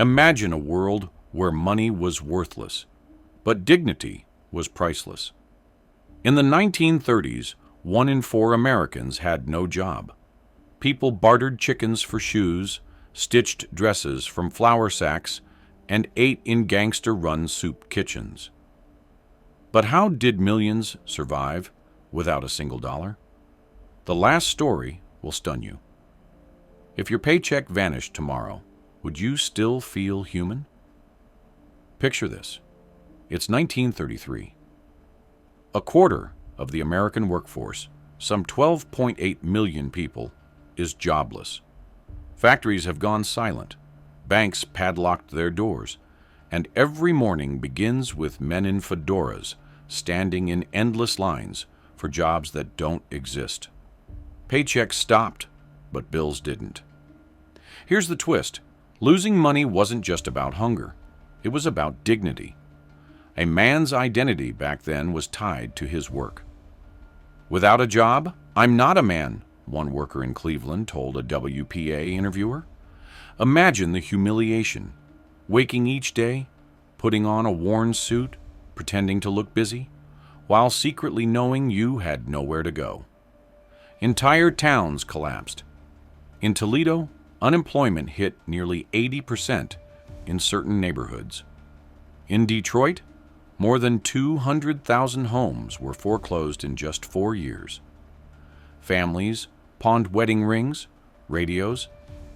Imagine a world where money was worthless, but dignity was priceless. In the 1930s, 1 in 4 Americans had no job. People bartered chickens for shoes, stitched dresses from flour sacks, and ate in gangster-run soup kitchens. But how did millions survive without a single dollar? The last story will stun you. If your paycheck vanished tomorrow, would you still feel human? Picture this. It's 1933. A quarter of the American workforce, some 12.8 million people, is jobless. Factories have gone silent. Banks padlocked their doors. And every morning begins with men in fedoras standing in endless lines for jobs that don't exist. Paychecks stopped, but bills didn't. Here's the twist. Losing money wasn't just about hunger. It was about dignity. A man's identity back then was tied to his work. Without a job, I'm not a man, one worker in Cleveland told a WPA interviewer. Imagine the humiliation, waking each day, putting on a worn suit, pretending to look busy, while secretly knowing you had nowhere to go. Entire towns collapsed. In Toledo, unemployment hit nearly 80% in certain neighborhoods. In Detroit, more than 200,000 homes were foreclosed in just 4 years. Families pawned wedding rings, radios,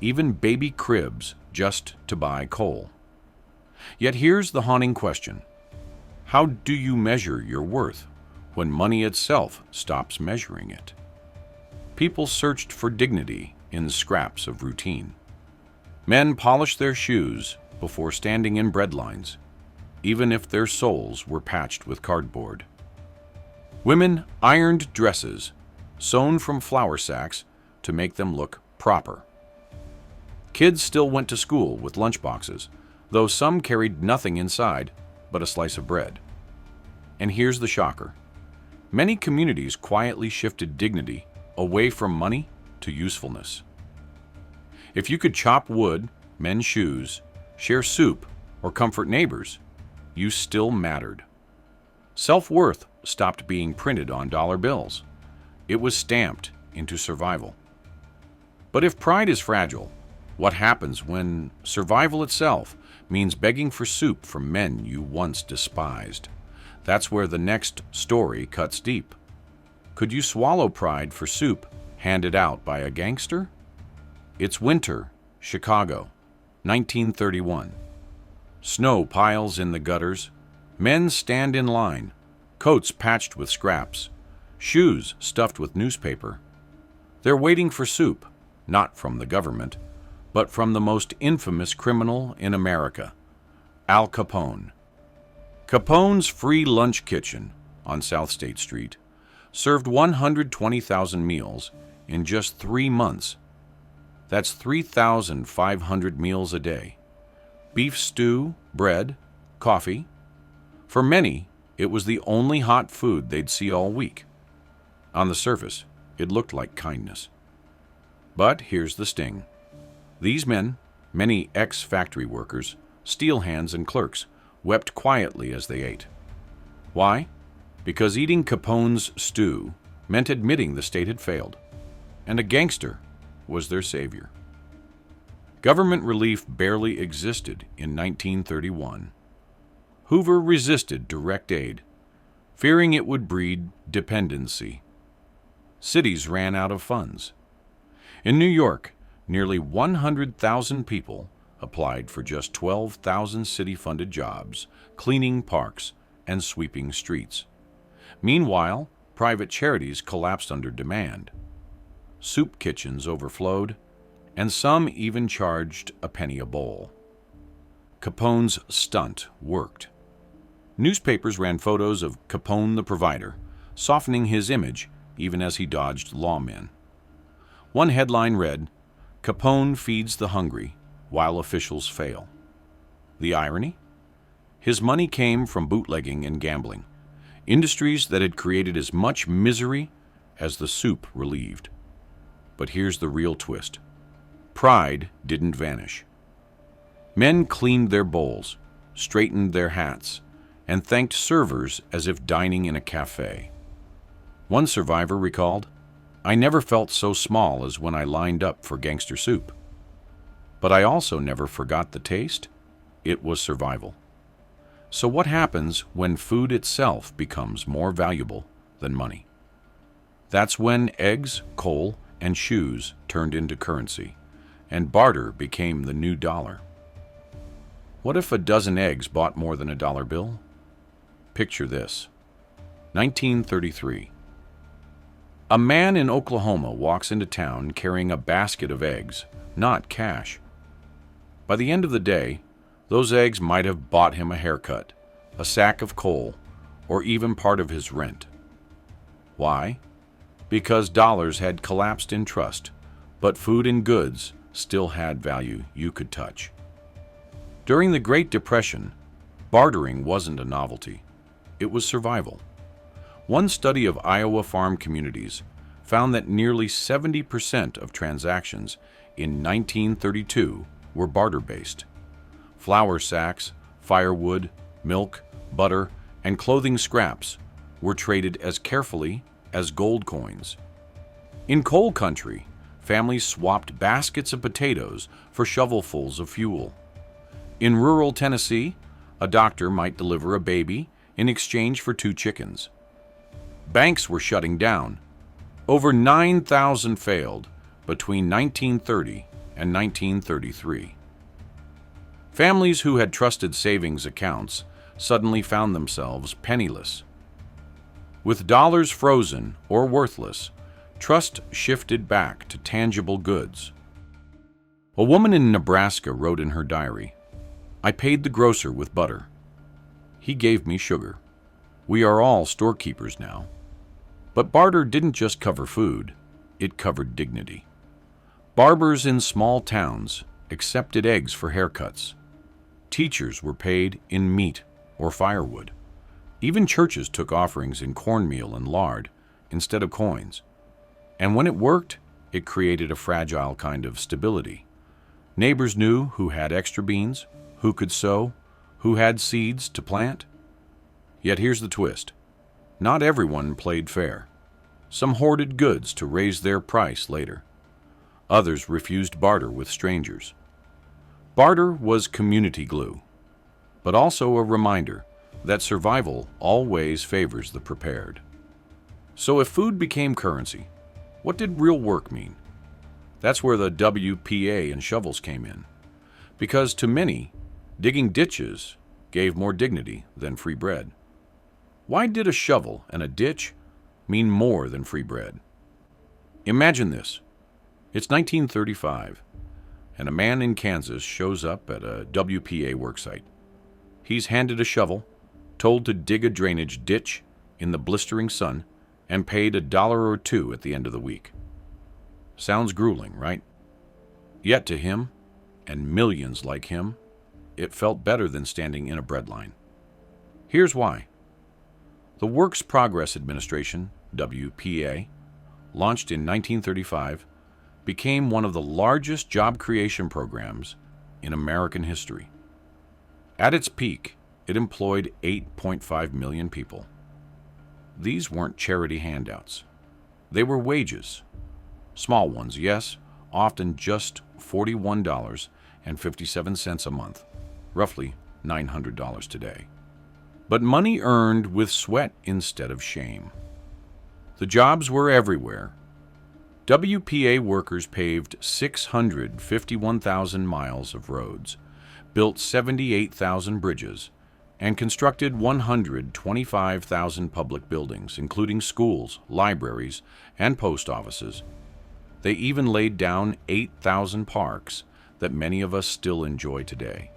even baby cribs just to buy coal. Yet here's the haunting question. How do you measure your worth when money itself stops measuring it? People searched for dignity in scraps of routine. Men polished their shoes before standing in breadlines, even if their soles were patched with cardboard. Women ironed dresses, sewn from flour sacks to make them look proper. Kids still went to school with lunchboxes, though some carried nothing inside but a slice of bread. And here's the shocker. Many communities quietly shifted dignity away from money to usefulness. If you could chop wood, mend shoes, share soup, or comfort neighbors, you still mattered. Self-worth stopped being printed on dollar bills. It was stamped into survival. But if pride is fragile, what happens when survival itself means begging for soup from men you once despised? That's where the next story cuts deep. Could you swallow pride for soup handed out by a gangster? It's winter, Chicago, 1931. Snow piles in the gutters. Men stand in line, coats patched with scraps, shoes stuffed with newspaper. They're waiting for soup, not from the government, but from the most infamous criminal in America, Al Capone. Capone's free lunch kitchen on South State Street served 120,000 meals in just 3 months. That's 3,500 meals a day. Beef stew, bread, coffee. For many, it was the only hot food they'd see all week. On the surface, it looked like kindness. But here's the sting. These men, many ex-factory workers, steel hands and clerks, wept quietly as they ate. Why? Because eating Capone's stew meant admitting the state had failed, and a gangster was their savior. Government relief barely existed in 1931. Hoover resisted direct aid, fearing it would breed dependency. Cities ran out of funds. In New York, nearly 100,000 people applied for just 12,000 city-funded jobs, cleaning parks and sweeping streets. Meanwhile, private charities collapsed under demand. Soup kitchens overflowed, and some even charged a penny a bowl. Capone's stunt worked. Newspapers ran photos of Capone the provider, softening his image even as he dodged lawmen. One headline read, "Capone feeds the hungry while officials fail." The irony? His money came from bootlegging and gambling, industries that had created as much misery as the soup relieved. But here's the real twist. Pride didn't vanish. Men cleaned their bowls, straightened their hats, and thanked servers as if dining in a cafe. One survivor recalled, "I never felt so small as when I lined up for gangster soup. But I also never forgot the taste. It was survival." So what happens when food itself becomes more valuable than money? That's when eggs, coal, and shoes turned into currency, and barter became the new dollar. What if a dozen eggs bought more than a dollar bill? Picture this. 1933. A man in Oklahoma walks into town carrying a basket of eggs, not cash. By the end of the day, those eggs might have bought him a haircut, a sack of coal, or even part of his rent. Why? Because dollars had collapsed in trust, but food and goods still had value you could touch. During the Great Depression, bartering wasn't a novelty. It was survival. One study of Iowa farm communities found that nearly 70% of transactions in 1932 were barter-based. Flour sacks, firewood, milk, butter, and clothing scraps were traded as carefully as gold coins. In coal country, families swapped baskets of potatoes for shovelfuls of fuel. In rural Tennessee, a doctor might deliver a baby in exchange for 2 chickens. Banks were shutting down. Over 9,000 failed between 1930 and 1933. Families who had trusted savings accounts suddenly found themselves penniless. With dollars frozen or worthless, trust shifted back to tangible goods. A woman in Nebraska wrote in her diary, "I paid the grocer with butter. He gave me sugar. We are all storekeepers now." But barter didn't just cover food, it covered dignity. Barbers in small towns accepted eggs for haircuts. Teachers were paid in meat or firewood. Even churches took offerings in cornmeal and lard instead of coins. And when it worked, it created a fragile kind of stability. Neighbors knew who had extra beans, who could sow, who had seeds to plant. Yet here's the twist. Not everyone played fair. Some hoarded goods to raise their price later. Others refused barter with strangers. Barter was community glue, but also a reminder that survival always favors the prepared. So if food became currency, what did real work mean? That's where the WPA and shovels came in. Because to many, digging ditches gave more dignity than free bread. Why did a shovel and a ditch mean more than free bread? Imagine this. It's 1935, and a man in Kansas shows up at a WPA worksite. He's handed a shovel, told to dig a drainage ditch in the blistering sun, and paid $1 or $2 at the end of the week. Sounds grueling, right? Yet to him, and millions like him, it felt better than standing in a breadline. Here's why. The Works Progress Administration, WPA, launched in 1935, became one of the largest job creation programs in American history. At its peak, it employed 8.5 million people. These weren't charity handouts. They were wages. Small ones, yes, often just $41.57 a month, roughly $900 today. But money earned with sweat instead of shame. The jobs were everywhere. WPA workers paved 651,000 miles of roads, built 78,000 bridges, and constructed 125,000 public buildings, including schools, libraries, and post offices. They even laid down 8,000 parks that many of us still enjoy today.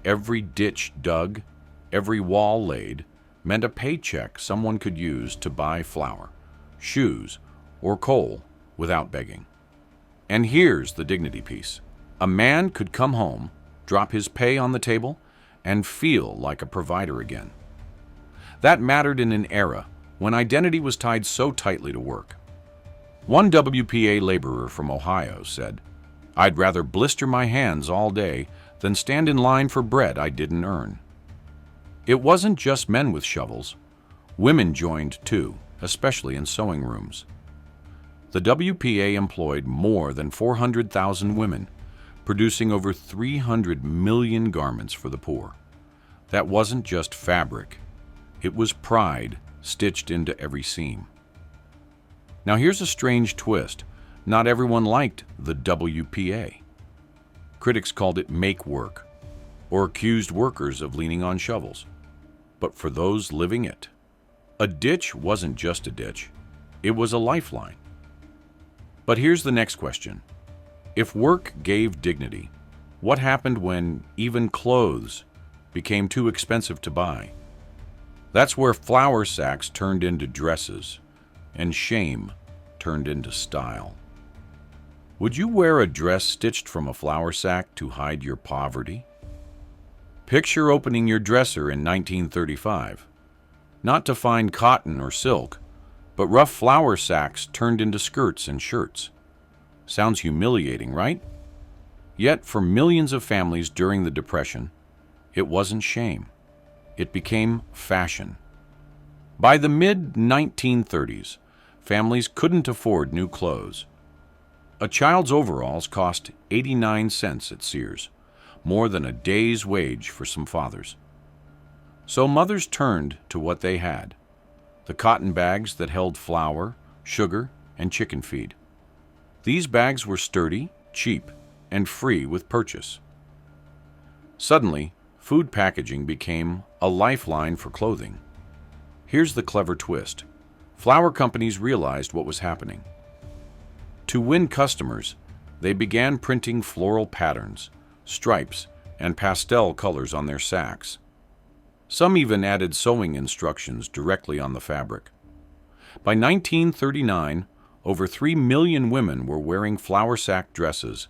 Every ditch dug, every wall laid, meant a paycheck someone could use to buy flour, shoes, or coal without begging. And here's the dignity piece. A man could come home, drop his pay on the table, and feel like a provider again. That mattered in an era when identity was tied so tightly to work. One WPA laborer from Ohio said, "I'd rather blister my hands all day than stand in line for bread I didn't earn. It wasn't just men with shovels. Women joined too, especially in sewing rooms. The WPA employed more than 400,000 women, producing over 300 million garments for the poor. That wasn't just fabric. It was pride stitched into every seam. Now here's a strange twist. Not everyone liked the WPA. Critics called it make work, or accused workers of leaning on shovels. But for those living it, a ditch wasn't just a ditch, it was a lifeline. But here's the next question. If work gave dignity, what happened when even clothes became too expensive to buy? That's where flour sacks turned into dresses, and shame turned into style. Would you wear a dress stitched from a flour sack to hide your poverty? Picture opening your dresser in 1935, not to find cotton or silk, but rough flour sacks turned into skirts and shirts. Sounds humiliating, right? Yet for millions of families during the Depression, it wasn't shame. It became fashion. By the mid-1930s, families couldn't afford new clothes. A child's overalls cost 89 cents at Sears, more than a day's wage for some fathers. So mothers turned to what they had, the cotton bags that held flour, sugar, and chicken feed. These bags were sturdy, cheap, and free with purchase. Suddenly, food packaging became a lifeline for clothing. Here's the clever twist. Flour companies realized what was happening. To win customers, they began printing floral patterns, stripes, and pastel colors on their sacks. Some even added sewing instructions directly on the fabric. By 1939, over 3 million women were wearing flour sack dresses,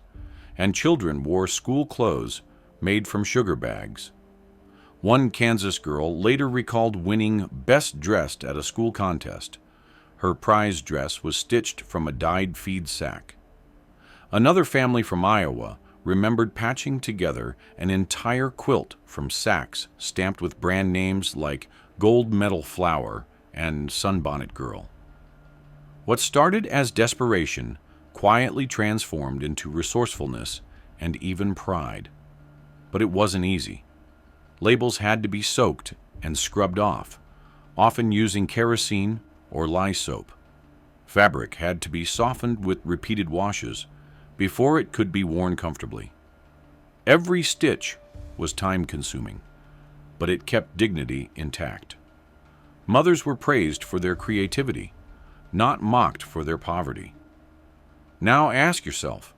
and children wore school clothes made from sugar bags. One Kansas girl later recalled winning Best Dressed at a school contest. Her prize dress was stitched from a dyed feed sack. Another family from Iowa remembered patching together an entire quilt from sacks stamped with brand names like Gold Medal Flour and Sunbonnet Girl. What started as desperation quietly transformed into resourcefulness and even pride. But it wasn't easy. Labels had to be soaked and scrubbed off, often using kerosene or lye soap. Fabric had to be softened with repeated washes before it could be worn comfortably. Every stitch was time-consuming, but it kept dignity intact. Mothers were praised for their creativity, not mocked for their poverty. Now ask yourself,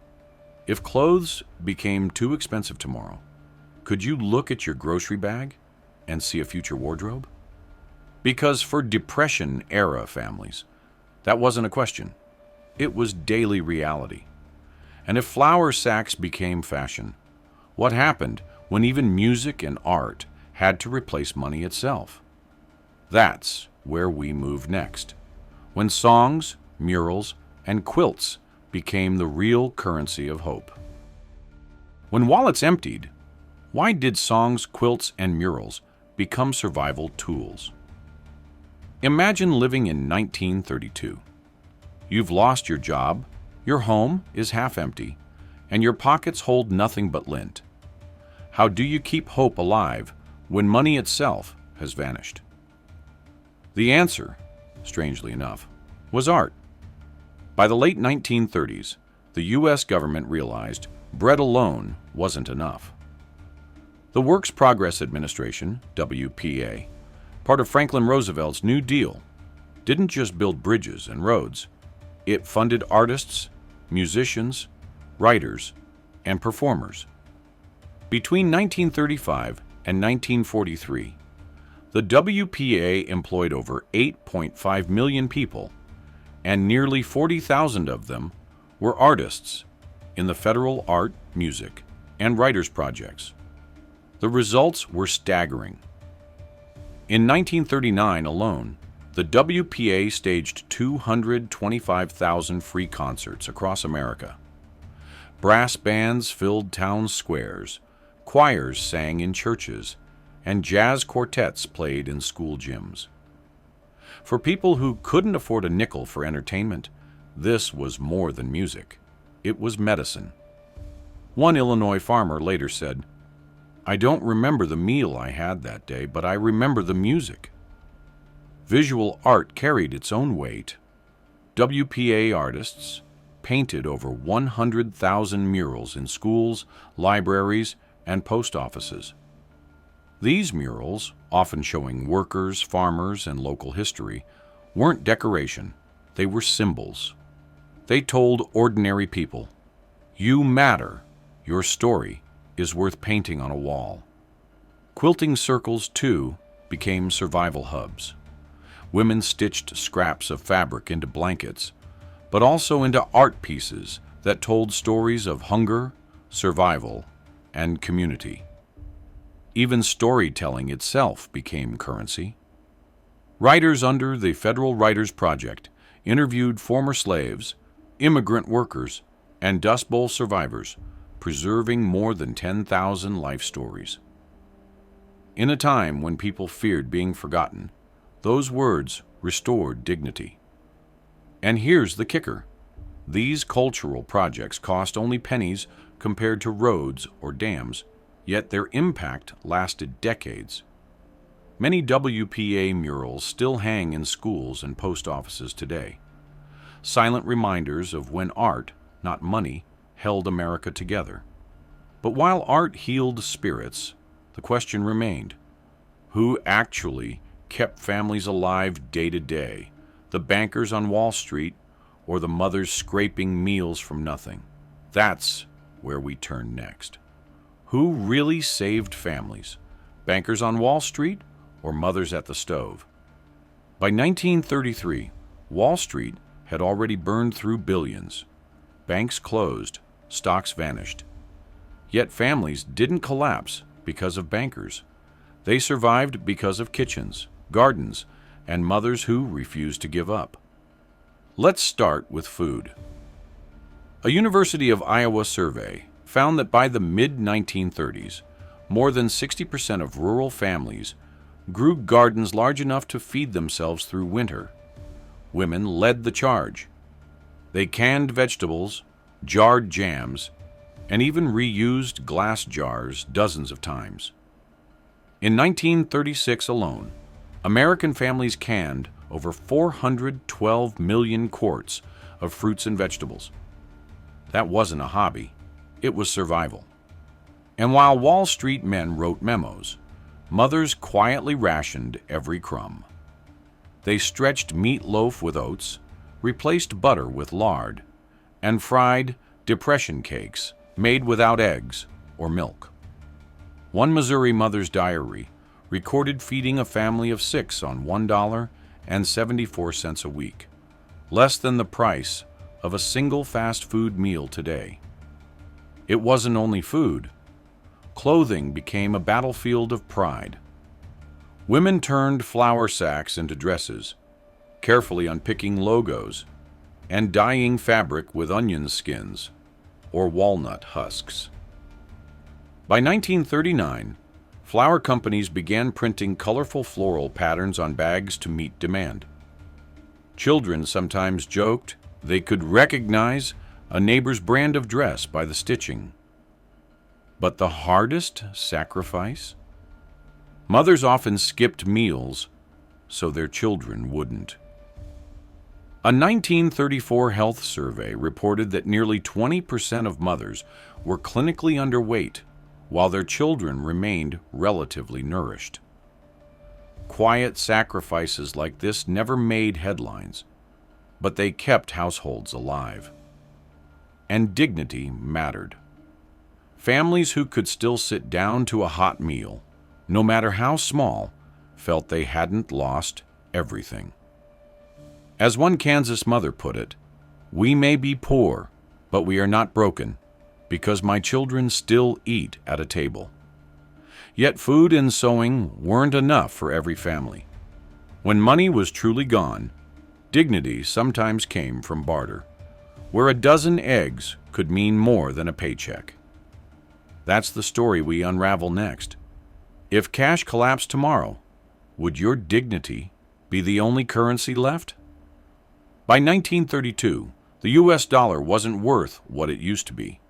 if clothes became too expensive tomorrow, could you look at your grocery bag and see a future wardrobe? Because for Depression-era families, that wasn't a question. It was daily reality. And if flour sacks became fashion, what happened when even music and art had to replace money itself? That's where we move next, when songs, murals, and quilts became the real currency of hope. When wallets emptied, why did songs, quilts, and murals become survival tools? Imagine living in 1932. You've lost your job, your home is half empty, and your pockets hold nothing but lint. How do you keep hope alive when money itself has vanished? The answer, strangely enough, was art. By the late 1930s, the U.S. government realized bread alone wasn't enough. The Works Progress Administration, WPA, part of Franklin Roosevelt's New Deal, didn't just build bridges and roads. It funded artists, musicians, writers, and performers. Between 1935 and 1943, the WPA employed over 8.5 million people, and nearly 40,000 of them were artists in the federal art, music, and writers' projects. The results were staggering. In 1939 alone, the WPA staged 225,000 free concerts across America. Brass bands filled town squares, choirs sang in churches, and jazz quartets played in school gyms. For people who couldn't afford a nickel for entertainment, this was more than music. It was medicine. One Illinois farmer later said, "I don't remember the meal I had that day, but I remember the music." Visual art carried its own weight. WPA artists painted over 100,000 murals in schools, libraries, and post offices. These murals, often showing workers, farmers, and local history, weren't decoration, they were symbols. They told ordinary people, "You matter, your story is worth painting on a wall." Quilting circles, too, became survival hubs. Women stitched scraps of fabric into blankets, but also into art pieces that told stories of hunger, survival, and community. Even storytelling itself became currency. Writers under the Federal Writers Project interviewed former slaves, immigrant workers, and Dust Bowl survivors, preserving more than 10,000 life stories. In a time when people feared being forgotten, those words restored dignity. And here's the kicker. These cultural projects cost only pennies compared to roads or dams, yet their impact lasted decades. Many WPA murals still hang in schools and post offices today, silent reminders of when art, not money, held America together. But while art healed spirits, the question remained, who actually kept families alive day to day? The bankers on Wall Street or the mothers scraping meals from nothing? That's where we turn next. Who really saved families? Bankers on Wall Street or mothers at the stove? By 1933, Wall Street had already burned through billions. Banks closed, stocks vanished. Yet families didn't collapse because of bankers. They survived because of kitchens, gardens, and mothers who refused to give up. Let's start with food. A University of Iowa survey found that by the mid-1930s, more than 60% of rural families grew gardens large enough to feed themselves through winter. Women led the charge. They canned vegetables, jarred jams, and even reused glass jars dozens of times. In 1936 alone, American families canned over 412 million quarts of fruits and vegetables. That wasn't a hobby, it was survival. And while Wall Street men wrote memos, mothers quietly rationed every crumb. They stretched meatloaf with oats, replaced butter with lard, and fried depression cakes made without eggs or milk. One Missouri mother's diary recorded feeding a family of 6 on $1.74 a week, less than the price of a single fast food meal today. It wasn't only food. Clothing became a battlefield of pride. Women turned flour sacks into dresses, carefully unpicking logos, and dyeing fabric with onion skins or walnut husks. By 1939, flour companies began printing colorful floral patterns on bags to meet demand. Children sometimes joked they could recognize a neighbor's brand of dress by the stitching. But the hardest sacrifice? Mothers often skipped meals so their children wouldn't. A 1934 health survey reported that nearly 20% of mothers were clinically underweight, while their children remained relatively nourished. Quiet sacrifices like this never made headlines, but they kept households alive. And dignity mattered. Families who could still sit down to a hot meal, no matter how small, felt they hadn't lost everything. As one Kansas mother put it, "We may be poor, but we are not broken, because my children still eat at a table." Yet food and sewing weren't enough for every family. When money was truly gone, dignity sometimes came from barter, where a dozen eggs could mean more than a paycheck. That's the story we unravel next. If cash collapsed tomorrow, would your dignity be the only currency left? By 1932, the US dollar wasn't worth what it used to be.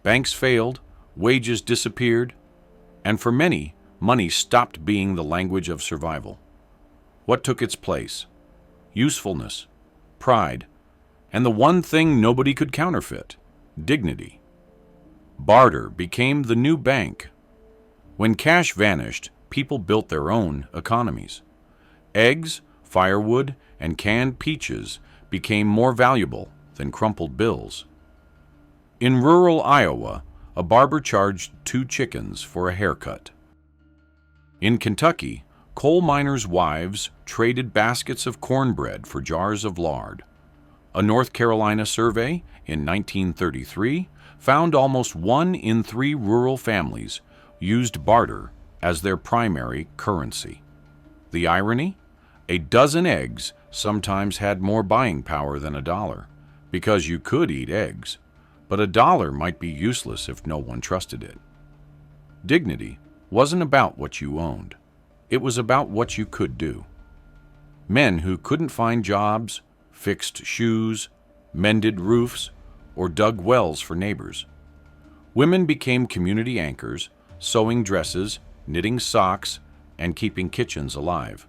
Banks failed, wages disappeared, and for many, money stopped being the language of survival. What took its place? Usefulness, pride, and the one thing nobody could counterfeit, dignity. Barter became the new bank. When cash vanished, people built their own economies. Eggs, firewood, and canned peaches became more valuable than crumpled bills. In rural Iowa, a barber charged 2 chickens for a haircut. In Kentucky, coal miners' wives traded baskets of cornbread for jars of lard. A North Carolina survey in 1933 found almost 1 in 3 rural families used barter as their primary currency. The irony? A dozen eggs sometimes had more buying power than $1, because you could eat eggs, but $1 might be useless if no one trusted it. Dignity wasn't about what you owned. It was about what you could do. Men who couldn't find jobs, fixed shoes, mended roofs, or dug wells for neighbors. Women became community anchors, sewing dresses, knitting socks, and keeping kitchens alive.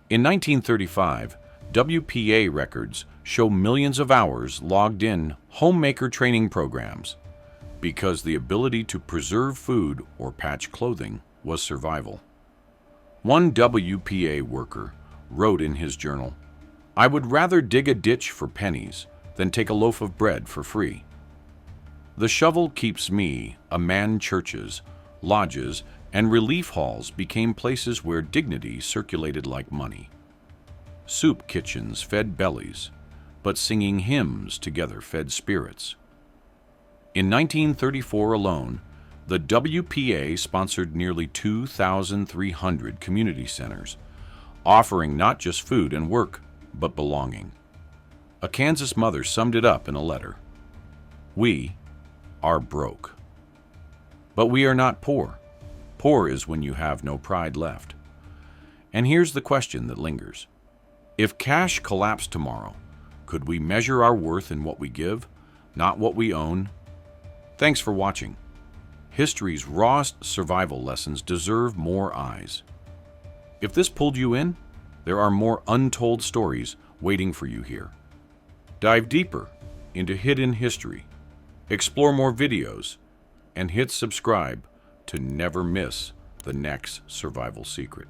In 1935, WPA records show millions of hours logged in homemaker training programs because the ability to preserve food or patch clothing was survival. One WPA worker wrote in his journal, "I would rather dig a ditch for pennies than take a loaf of bread for free." The shovel keeps me, a man. Churches, lodges, and relief halls became places where dignity circulated like money. Soup kitchens fed bellies, but singing hymns together fed spirits. In 1934 alone, the WPA sponsored nearly 2,300 community centers, offering not just food and work, but belonging. A Kansas mother summed it up in a letter. "We are broke. But we are not poor. Poor is when you have no pride left." And here's the question that lingers. If cash collapsed tomorrow, could we measure our worth in what we give, not what we own? Thanks for watching. History's rawest survival lessons deserve more eyes. If this pulled you in, there are more untold stories waiting for you here. Dive deeper into hidden history, explore more videos, and hit subscribe to never miss the next survival secret.